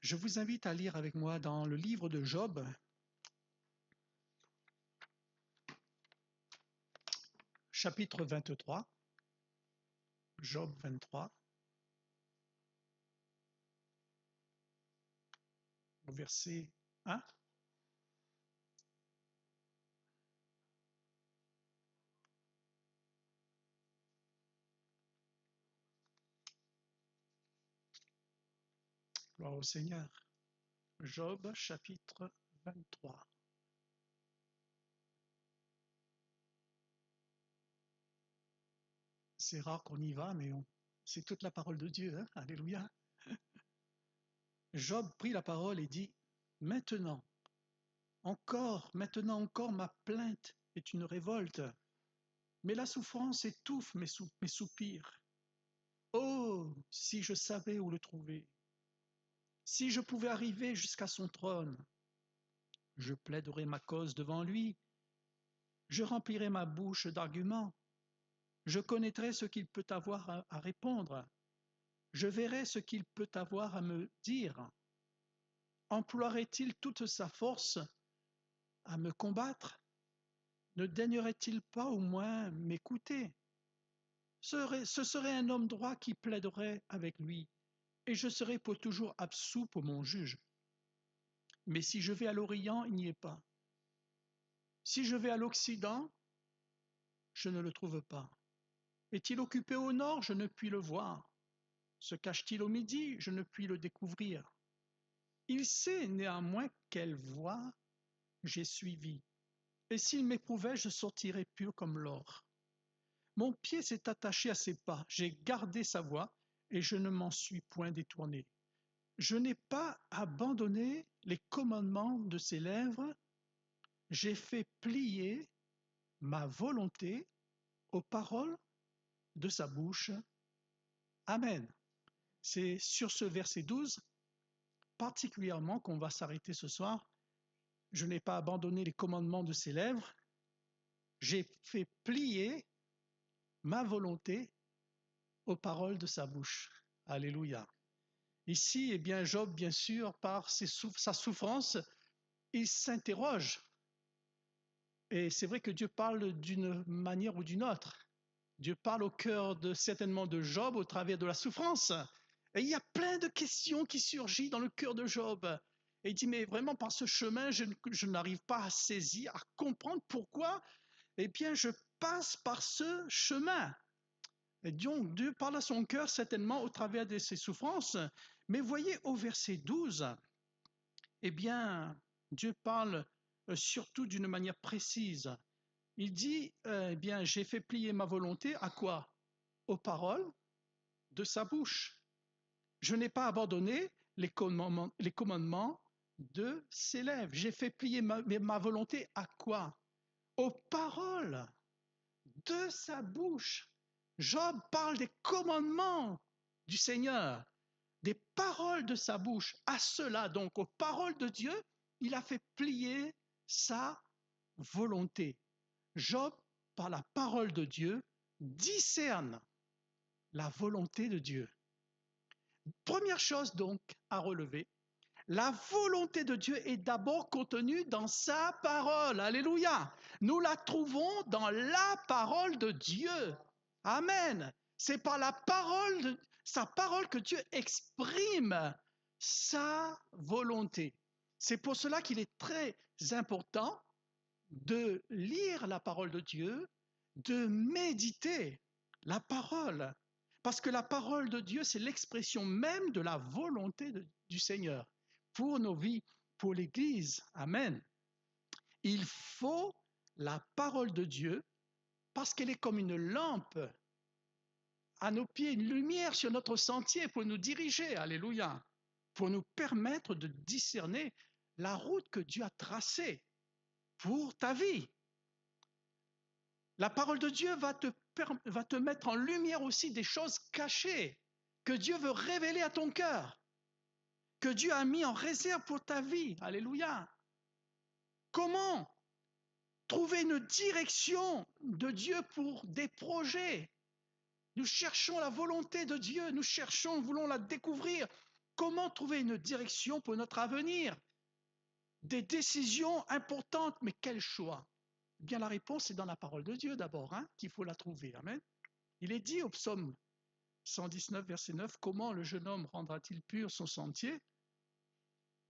Je vous invite à lire avec moi dans le livre de Job, chapitre 23, Job 23, au verset 1. Gloire au Seigneur. Job, chapitre 23. C'est rare qu'on y va, mais c'est toute la parole de Dieu. Hein? Alléluia. Job prit la parole et dit, maintenant encore, ma plainte est une révolte, mais la souffrance étouffe mes soupirs. Oh, si je savais où le trouver, si je pouvais arriver jusqu'à son trône, je plaiderais ma cause devant lui, je remplirais ma bouche d'arguments, je connaîtrais ce qu'il peut avoir à répondre, je verrais ce qu'il peut avoir à me dire. Emploierait-il toute sa force à me combattre? Ne daignerait-il pas au moins m'écouter? Ce serait un homme droit qui plaiderait avec lui, et je serais pour toujours absous pour mon juge. Mais si je vais à l'Orient, il n'y est pas. Si je vais à l'Occident, je ne le trouve pas. Est-il occupé au nord? Je ne puis le voir. Se cache-t-il au midi? Je ne puis le découvrir. Il sait néanmoins quelle voie j'ai suivie, et s'il m'éprouvait, je sortirais pur comme l'or. Mon pied s'est attaché à ses pas, j'ai gardé sa voie, et je ne m'en suis point détourné. Je n'ai pas abandonné les commandements de ses lèvres, j'ai fait plier ma volonté aux paroles de sa bouche. Amen. C'est sur ce verset 12 particulièrement qu'on va s'arrêter ce soir. Je n'ai pas abandonné les commandements de ses lèvres, j'ai fait plier ma volonté aux paroles de sa bouche. Alléluia. Ici, eh bien, Job, bien sûr, par sa souffrance, il s'interroge. Et c'est vrai que Dieu parle d'une manière ou d'une autre. Dieu parle au cœur certainement de Job au travers de la souffrance. Et il y a plein de questions qui surgissent dans le cœur de Job. Et il dit, mais vraiment par ce chemin, je n'arrive pas à saisir, à comprendre pourquoi, eh bien, je passe par ce chemin. Et donc, Dieu parle à son cœur certainement au travers de ses souffrances. Mais voyez au verset 12, eh bien, Dieu parle surtout d'une manière précise. Il dit, eh bien, j'ai fait plier ma volonté à quoi? Aux paroles de sa bouche. Je n'ai pas abandonné les commandements de ses lèvres. J'ai fait plier ma volonté à quoi? Aux paroles de sa bouche. Job parle des commandements du Seigneur, des paroles de sa bouche. À cela, donc, aux paroles de Dieu, il a fait plier sa volonté. Job, par la parole de Dieu, discerne la volonté de Dieu. Première chose donc à relever, la volonté de Dieu est d'abord contenue dans sa parole. Alléluia. Nous la trouvons dans la parole de Dieu. Amen. C'est par sa parole que Dieu exprime sa volonté. C'est pour cela qu'il est très important de lire la parole de Dieu, de méditer la parole. Parce que la parole de Dieu, c'est l'expression même de la volonté du Seigneur pour nos vies, pour l'Église. Amen. Il faut la parole de Dieu parce qu'elle est comme une lampe à nos pieds, une lumière sur notre sentier pour nous diriger. Alléluia. Pour nous permettre de discerner la route que Dieu a tracée pour ta vie. La parole de Dieu va te mettre en lumière aussi des choses cachées que Dieu veut révéler à ton cœur, que Dieu a mis en réserve pour ta vie. Alléluia. Comment trouver une direction de Dieu pour des projets? Nous cherchons la volonté de Dieu, nous voulons la découvrir. Comment trouver une direction pour notre avenir? Des décisions importantes, mais quel choix? Eh bien, la réponse est dans la parole de Dieu d'abord, qu'il faut la trouver. Amen. Il est dit au psaume 119, verset 9, « Comment le jeune homme rendra-t-il pur son sentier?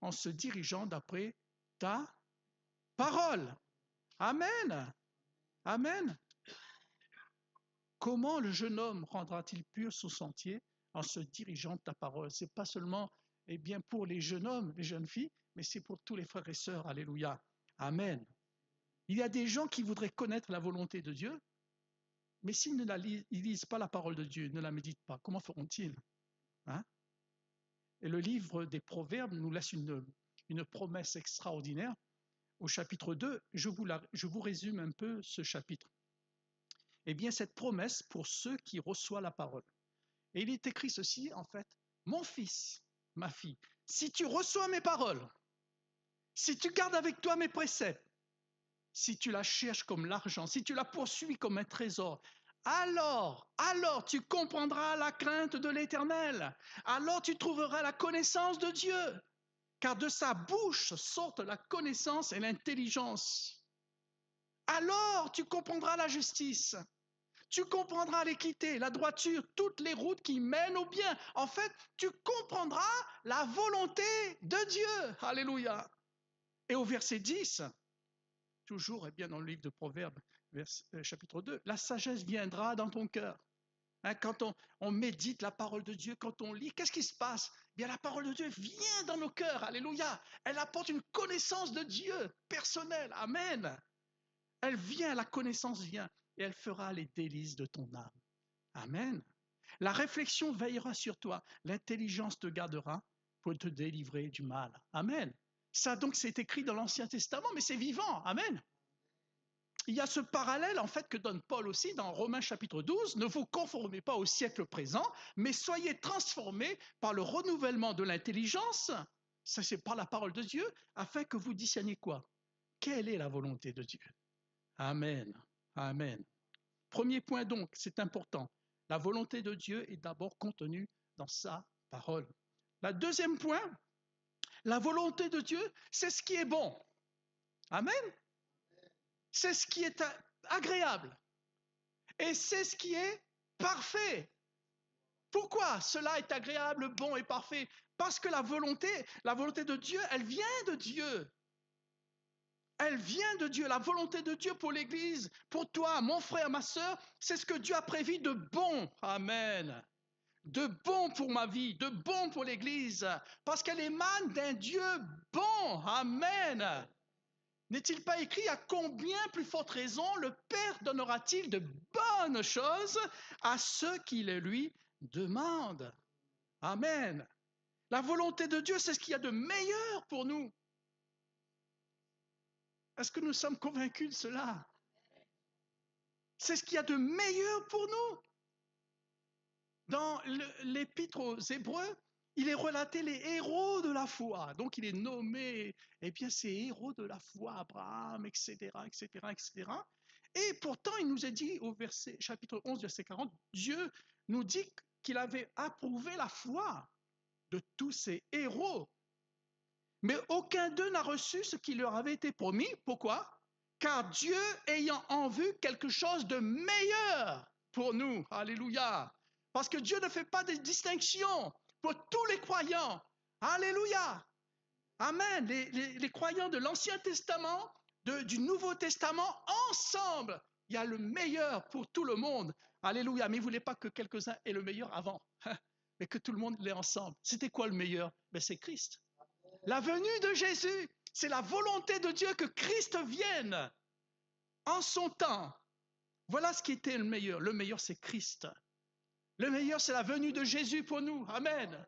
En se dirigeant d'après ta parole. » Amen. Amen. Comment le jeune homme rendra-t-il pur son sentier? En se dirigeant de ta parole. Ce n'est pas seulement pour les jeunes hommes, les jeunes filles, mais c'est pour tous les frères et sœurs. Alléluia. Amen. Il y a des gens qui voudraient connaître la volonté de Dieu, mais s'ils ne lisent pas la parole de Dieu, ne la méditent pas, comment feront-ils? Et le livre des Proverbes nous laisse une promesse extraordinaire. Au chapitre 2, je vous résume un peu ce chapitre. Eh bien, cette promesse pour ceux qui reçoivent la parole. Et il est écrit ceci, en fait, « Mon fils, ma fille, si tu reçois mes paroles, si tu gardes avec toi mes préceptes, si tu la cherches comme l'argent, si tu la poursuis comme un trésor, alors tu comprendras la crainte de l'Éternel, alors tu trouveras la connaissance de Dieu, car de sa bouche sortent la connaissance et l'intelligence. Alors tu comprendras la justice, tu comprendras l'équité, la droiture, toutes les routes qui mènent au bien. En fait, tu comprendras la volonté de Dieu. Alléluia. Et au verset 10, toujours dans le livre de Proverbes, chapitre 2, la sagesse viendra dans ton cœur. Quand on médite la parole de Dieu, quand on lit, qu'est-ce qui se passe? Bien, la parole de Dieu vient dans nos cœurs. Alléluia. Elle apporte une connaissance de Dieu personnelle. Amen. Elle vient, la connaissance vient, et elle fera les délices de ton âme. Amen. La réflexion veillera sur toi. L'intelligence te gardera pour te délivrer du mal. Amen. Ça, donc, c'est écrit dans l'Ancien Testament, mais c'est vivant. Amen. Il y a ce parallèle, en fait, que donne Paul aussi dans Romains chapitre 12. Ne vous conformez pas au siècle présent, mais soyez transformés par le renouvellement de l'intelligence. Ça, c'est par la parole de Dieu, afin que vous discerniez quoi? Quelle est la volonté de Dieu? Amen. Amen. Premier point donc, c'est important. La volonté de Dieu est d'abord contenue dans sa parole. Le deuxième point, la volonté de Dieu, c'est ce qui est bon. Amen. C'est ce qui est agréable. Et c'est ce qui est parfait. Pourquoi cela est agréable, bon et parfait? Parce que la volonté de Dieu, elle vient de Dieu. Elle vient de Dieu, la volonté de Dieu pour l'Église, pour toi, mon frère, ma sœur, c'est ce que Dieu a prévu de bon. Amen. De bon pour ma vie, de bon pour l'Église, parce qu'elle émane d'un Dieu bon. Amen. N'est-il pas écrit à combien plus forte raison le Père donnera-t-il de bonnes choses à ceux qui le lui demandent? Amen. La volonté de Dieu, c'est ce qu'il y a de meilleur pour nous. Est-ce que nous sommes convaincus de cela? C'est ce qu'il y a de meilleur pour nous. Dans l'épître aux Hébreux, il est relaté les héros de la foi. Donc, il est nommé, ces héros de la foi, Abraham, etc., etc., etc. Et pourtant, il nous est dit au chapitre 11, verset 40, Dieu nous dit qu'il avait approuvé la foi de tous ces héros. Mais aucun d'eux n'a reçu ce qui leur avait été promis. Pourquoi? Car Dieu ayant en vue quelque chose de meilleur pour nous. Alléluia. Parce que Dieu ne fait pas de distinction pour tous les croyants. Alléluia. Amen. Les croyants de l'Ancien Testament, du Nouveau Testament, ensemble, il y a le meilleur pour tout le monde. Alléluia. Mais il ne voulait pas que quelques-uns aient le meilleur avant, mais que tout le monde l'ait ensemble. C'était quoi le meilleur? C'est Christ. La venue de Jésus, c'est la volonté de Dieu que Christ vienne en son temps. Voilà ce qui était le meilleur. Le meilleur, c'est Christ. Le meilleur, c'est la venue de Jésus pour nous. Amen.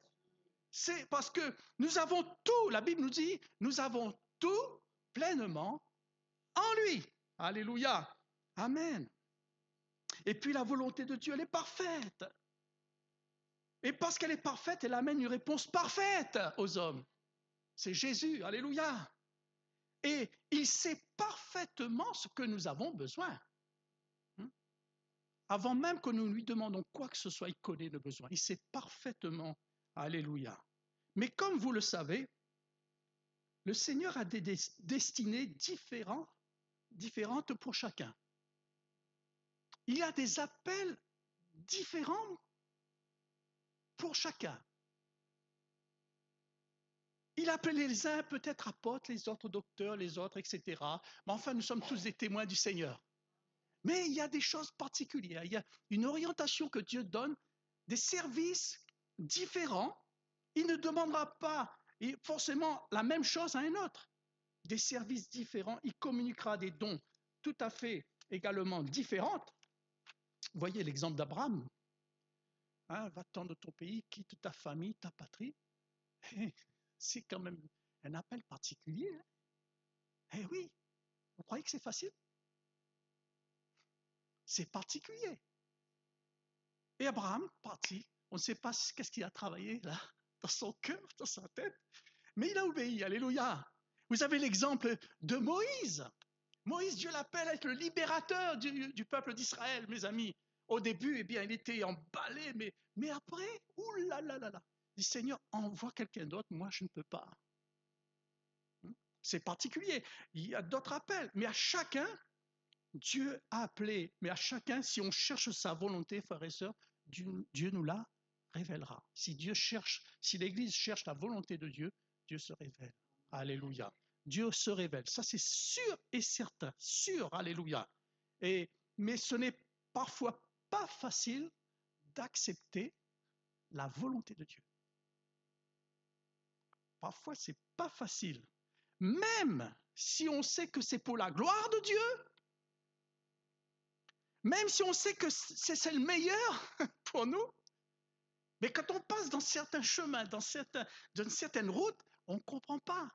C'est parce que nous avons tout, la Bible nous dit, nous avons tout pleinement en lui. Alléluia. Amen. Et puis la volonté de Dieu, elle est parfaite. Et parce qu'elle est parfaite, elle amène une réponse parfaite aux hommes. C'est Jésus. Alléluia. Et il sait parfaitement ce que nous avons besoin. Avant même que nous lui demandons quoi que ce soit, il connaît le besoin. Il sait parfaitement. Alléluia. Mais comme vous le savez, le Seigneur a des destinées différentes pour chacun. Il y a des appels différents pour chacun. Il a appelé les uns peut-être apôtres, les autres docteurs, les autres, etc. Mais enfin, nous sommes tous des témoins du Seigneur. Mais il y a des choses particulières. Il y a une orientation que Dieu donne, des services différents. Il ne demandera pas forcément la même chose à un autre. Des services différents. Il communiquera des dons tout à fait également différents. Voyez l'exemple d'Abraham. Hein, va-t'en de ton pays, quitte ta famille, ta patrie. C'est quand même un appel particulier. Hein? Eh oui, vous croyez que c'est facile? C'est particulier. Et Abraham, parti, on ne sait pas qu'est-ce qu'il a travaillé là, dans son cœur, dans sa tête, mais il a obéi, alléluia. Vous avez l'exemple de Moïse. Moïse, Dieu l'appelle à être le libérateur du peuple d'Israël, mes amis. Au début, eh bien, il était emballé, mais après, oulalalala, il dit, Seigneur, envoie quelqu'un d'autre, moi je ne peux pas. C'est particulier. Il y a d'autres appels, mais à chacun, Dieu a appelé, mais à chacun, si on cherche sa volonté, frères et sœurs, Dieu nous la révélera. Si l'Église cherche la volonté de Dieu, Dieu se révèle. Alléluia. Dieu se révèle. Ça, c'est sûr et certain. Sûr, alléluia. Mais ce n'est parfois pas facile d'accepter la volonté de Dieu. Parfois, c'est pas facile. Même si on sait que c'est pour la gloire de Dieu, même si on sait que c'est le meilleur pour nous, mais quand on passe dans certains chemins, dans certaines routes, on ne comprend pas.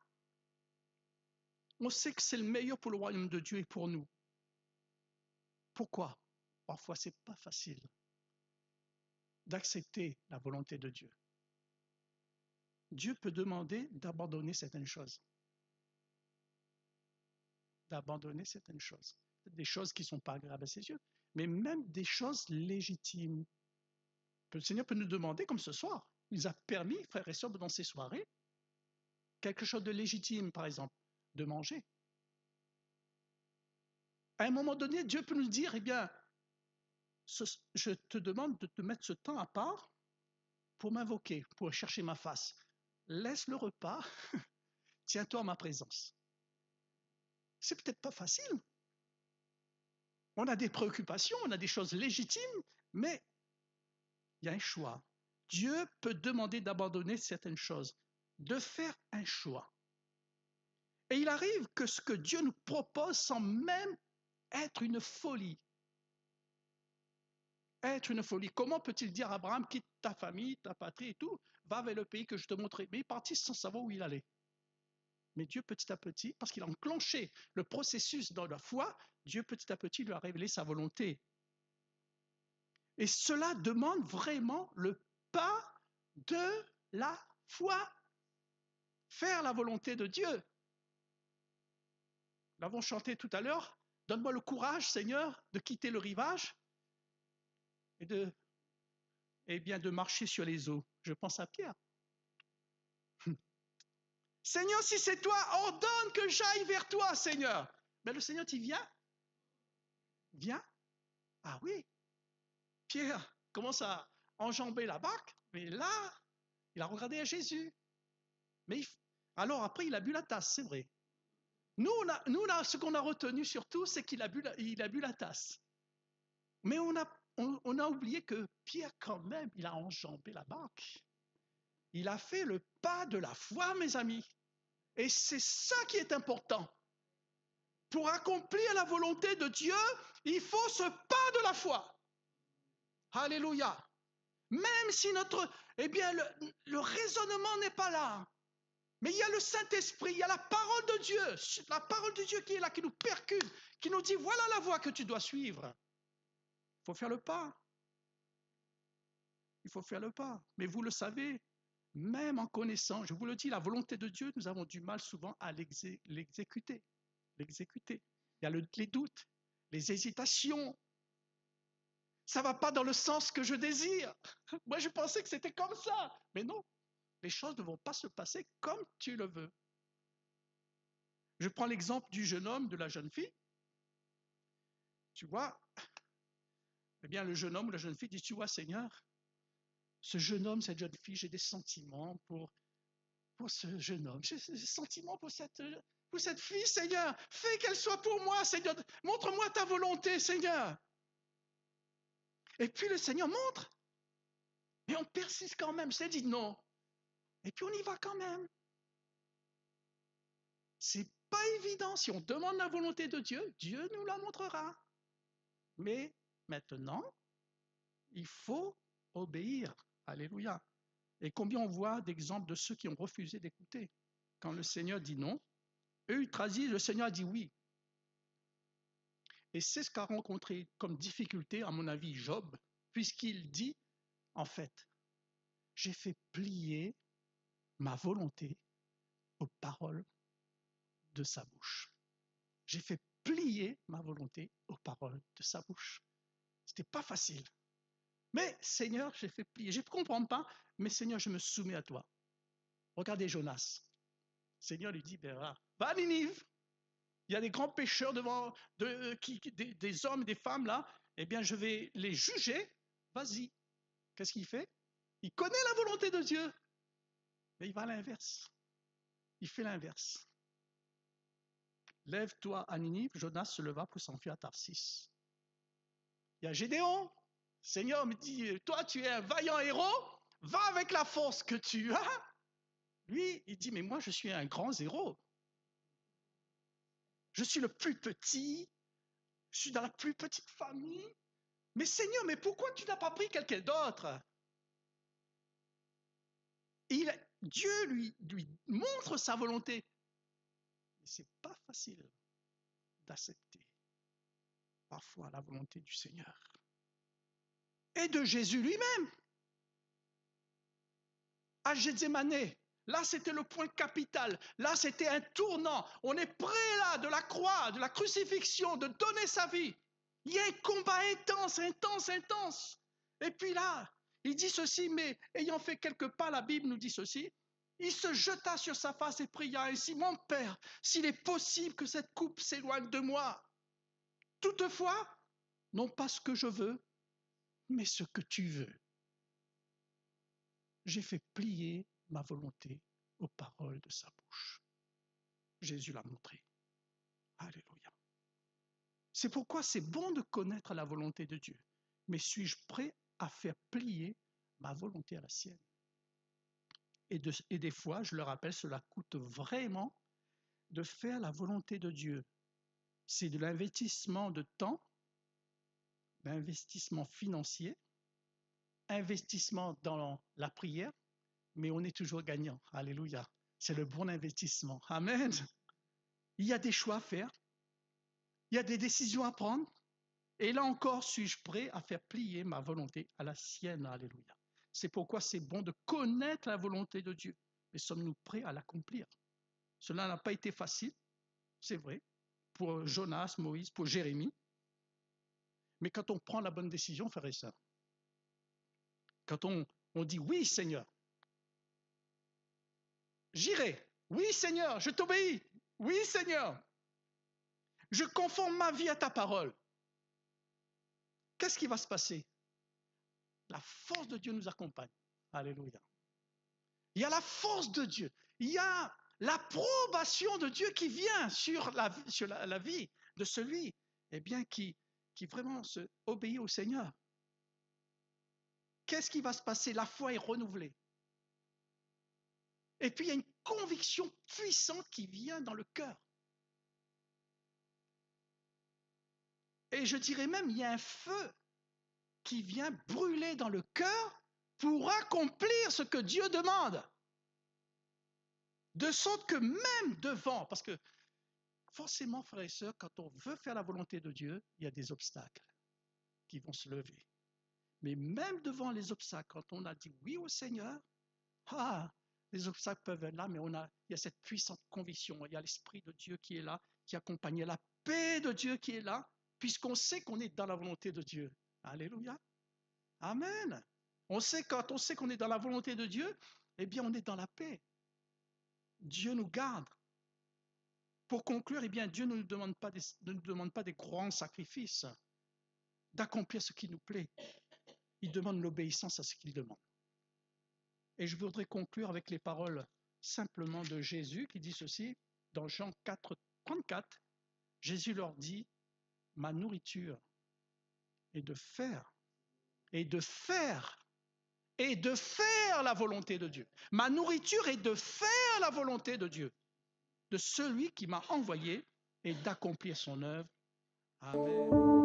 On sait que c'est le meilleur pour le royaume de Dieu et pour nous. Pourquoi? Parfois, ce n'est pas facile d'accepter la volonté de Dieu. Dieu peut demander d'abandonner certaines choses. D'abandonner certaines choses. Des choses qui ne sont pas agréables à ses yeux, mais même des choses légitimes. Le Seigneur peut nous demander, comme ce soir, il nous a permis, frères et sœurs, dans ces soirées, quelque chose de légitime, par exemple, de manger. À un moment donné, Dieu peut nous dire, eh bien, je te demande de te mettre ce temps à part pour m'invoquer, pour chercher ma face. Laisse le repas, tiens-toi à ma présence. C'est peut-être pas facile. On a des préoccupations, on a des choses légitimes, mais il y a un choix. Dieu peut demander d'abandonner certaines choses, de faire un choix. Et il arrive que ce que Dieu nous propose semble même être une folie. Être une folie. Comment peut-il dire à Abraham, quitte ta famille, ta patrie et tout, va vers le pays que je te montrerai. Mais il est parti sans savoir où il allait. Mais Dieu, petit à petit, parce qu'il a enclenché le processus dans la foi, Dieu, petit à petit, lui a révélé sa volonté. Et cela demande vraiment le pas de la foi. Faire la volonté de Dieu. Nous l'avons chanté tout à l'heure. Donne-moi le courage, Seigneur, de quitter le rivage et de marcher sur les eaux. Je pense à Pierre. Seigneur, si c'est toi, ordonne que j'aille vers toi, Seigneur. Mais le Seigneur, tu viens? Viens? Ah oui. Pierre commence à enjamber la barque, mais là, il a regardé à Jésus. Alors après, il a bu la tasse, c'est vrai. Nous, ce qu'on a retenu surtout, c'est qu'il a bu la tasse. Mais on a oublié que Pierre, quand même, il a enjambé la barque. Il a fait le pas de la foi, mes amis. Et c'est ça qui est important. Pour accomplir la volonté de Dieu, il faut ce pas de la foi. Alléluia. Même si le raisonnement n'est pas là. Mais il y a le Saint-Esprit, il y a la parole de Dieu qui est là, qui nous percute, qui nous dit, voilà la voie que tu dois suivre. Il faut faire le pas. Il faut faire le pas. Mais vous le savez, même en connaissant, je vous le dis, la volonté de Dieu, nous avons du mal souvent à l'exécuter. Il y a les doutes, les hésitations. Ça ne va pas dans le sens que je désire. Moi, je pensais que c'était comme ça. Mais non. Les choses ne vont pas se passer comme tu le veux. Je prends l'exemple du jeune homme, de la jeune fille. Tu vois, eh bien, le jeune homme ou la jeune fille dit, tu vois, Seigneur, ce jeune homme, cette jeune fille, j'ai des sentiments pour ce jeune homme. J'ai des sentiments pour cette fille, Seigneur. Fais qu'elle soit pour moi, Seigneur. Montre-moi ta volonté, Seigneur. Et puis le Seigneur montre. Mais on persiste quand même. C'est dit non. Et puis on y va quand même. C'est pas évident. Si on demande la volonté de Dieu, Dieu nous la montrera. Mais maintenant, il faut obéir. Alléluia. Et combien on voit d'exemples de ceux qui ont refusé d'écouter. Quand le Seigneur dit non, eux, ils transigent, le Seigneur dit oui. Et c'est ce qu'a rencontré comme difficulté, à mon avis, Job, puisqu'il dit, en fait, j'ai fait plier ma volonté aux paroles de sa bouche. J'ai fait plier ma volonté aux paroles de sa bouche. Ce n'était pas facile. Mais Seigneur, j'ai fait plier. Je ne comprends pas, mais Seigneur, je me soumets à toi. Regardez Jonas. Seigneur lui dit, ben, va à Ninive. Il y a des grands pécheurs devant des hommes et des femmes là. Eh bien, je vais les juger. Vas-y. Qu'est-ce qu'il fait? Il connaît la volonté de Dieu. Mais il va à l'inverse. Il fait l'inverse. Lève-toi à Ninive. Jonas se leva pour s'enfuir à Tarsis. Il y a Gédéon. Seigneur me dit, toi tu es un vaillant héros, va avec la force que tu as. Lui, il dit, mais moi je suis un grand héros. Je suis le plus petit, je suis dans la plus petite famille. Mais Seigneur, mais pourquoi tu n'as pas pris quelqu'un d'autre? Dieu lui montre sa volonté. Mais ce n'est pas facile d'accepter parfois la volonté du Seigneur. Et de Jésus lui-même. À Gethsémanée, là c'était le point capital, là c'était un tournant. On est près là de la croix, de la crucifixion, de donner sa vie. Il y a un combat intense, intense, intense. Et puis là, il dit ceci, mais ayant fait quelques pas, la Bible nous dit ceci, il se jeta sur sa face et pria ainsi, mon Père, s'il est possible que cette coupe s'éloigne de moi. Toutefois, non pas ce que je veux, mais ce que tu veux. J'ai fait plier ma volonté aux paroles de sa bouche. Jésus l'a montré. Alléluia. C'est pourquoi c'est bon de connaître la volonté de Dieu. Mais suis-je prêt à faire plier ma volonté à la sienne? Et des fois, je le rappelle, cela coûte vraiment de faire la volonté de Dieu. C'est de l'investissement de temps, d'investissement financier, investissement dans la prière, mais on est toujours gagnant. Alléluia. C'est le bon investissement. Amen. Il y a des choix à faire. Il y a des décisions à prendre. Et là encore, suis-je prêt à faire plier ma volonté à la sienne? Alléluia. C'est pourquoi c'est bon de connaître la volonté de Dieu. Mais sommes-nous prêts à l'accomplir? Cela n'a pas été facile, c'est vrai, pour Jonas, Moïse, pour Jérémie. Mais quand on prend la bonne décision, frères et sœurs, quand on dit oui, Seigneur, j'irai. Oui, Seigneur, je t'obéis. Oui, Seigneur, je conforme ma vie à ta parole. Qu'est-ce qui va se passer? La force de Dieu nous accompagne. Alléluia. Il y a la force de Dieu. Il y a l'approbation de Dieu qui vient sur la vie de celui qui vraiment obéit au Seigneur. Qu'est-ce qui va se passer? La foi est renouvelée. Et puis il y a une conviction puissante qui vient dans le cœur. Et je dirais même, il y a un feu qui vient brûler dans le cœur pour accomplir ce que Dieu demande. De sorte que même devant, parce que forcément, frères et sœurs, quand on veut faire la volonté de Dieu, il y a des obstacles qui vont se lever. Mais même devant les obstacles, quand on a dit oui au Seigneur, les obstacles peuvent être là, mais il y a cette puissante conviction, il y a l'Esprit de Dieu qui est là, qui accompagne, la paix de Dieu qui est là, puisqu'on sait qu'on est dans la volonté de Dieu. Alléluia. Amen. Quand on sait qu'on est dans la volonté de Dieu, eh bien, on est dans la paix. Dieu nous garde. Pour conclure, eh bien, Dieu ne nous demande pas des grands sacrifices, d'accomplir ce qui nous plaît. Il demande l'obéissance à ce qu'il demande. Et je voudrais conclure avec les paroles simplement de Jésus qui dit ceci, dans Jean 4, 34, Jésus leur dit, ma nourriture est de faire la volonté de Dieu. Ma nourriture est de faire la volonté de Dieu, de celui qui m'a envoyé et d'accomplir son œuvre. Amen.